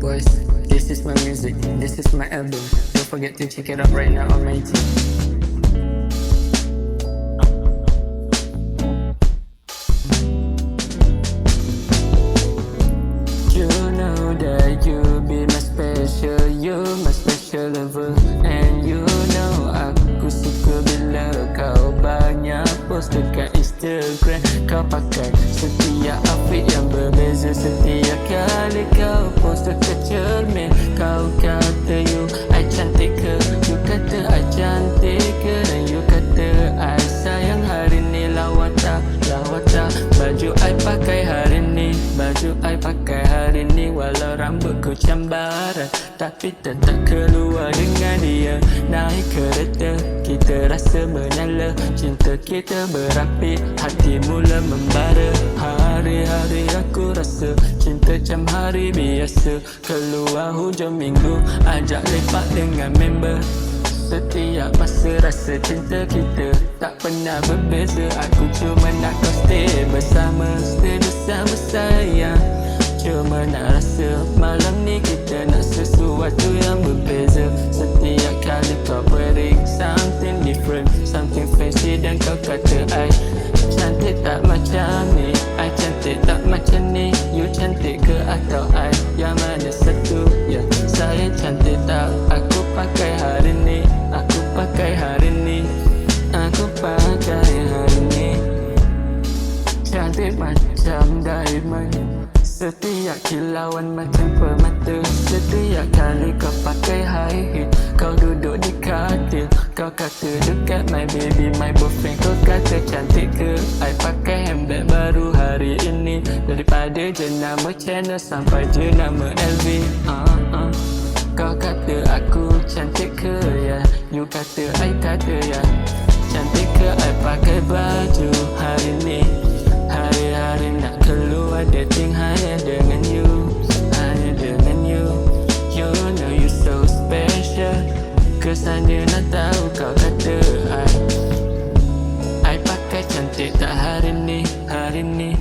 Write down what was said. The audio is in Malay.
Boys, this is my music, this is my album. Don't forget to check it out right now on my team. You know that you be my special, you my special lover. And you know aku suka bila kau banyak post dekat Instagram. Kau pakai setiap outfit yang berbeza. Setiap kali kau post dekat cermin, kau kata you I cantik ke, you kata I cantik ke, dan you kata I sayang hari ni. Lawa tak, baju I pakai hari ni, baju I pakai hari ni. Walau rambutku cambaran, tapi tetap keluar dengan dia. Naik kereta, kita rasa menyala, cinta kita berapi, hati mula membara. Hari-hari aku rasa cinta macam hari biasa. Keluar hujung minggu, ajak lepak dengan member. Setiap masa rasa cinta kita tak pernah berbeza. Aku cuma nak kau stay bersama sayang. Cuma nak rasa malam ni kita nak sesuatu yang berbeza. Setiap kali kau beri something different, something fancy, dan kau kata I cantik tak macam ni, I cantik tak macam ni. You cantik ke atau I, yang mana satu? Ya, saya cantik tak? Aku pakai hari ni, aku pakai hari ni, aku pakai hari ni. Cantik macam diamond, setiap kilauan macam permata. Setiap kali kau pakai high heel, kau duduk di katil, kau kata dekat my baby, my boyfriend. Kau kata cantik ke, I pakai handbag baru hari ini. Daripada jenama channel sampai jenama LV. Kau kata aku cantik ke ya, you kata I kata ya. Cantik ke I pakai baju hari ni. Hari-hari nak keluar dating hanya dengan you, hanya dengan you. You know you so special, kesannya nak tahu kau kata I pakai cantik tak hari ni, hari ni.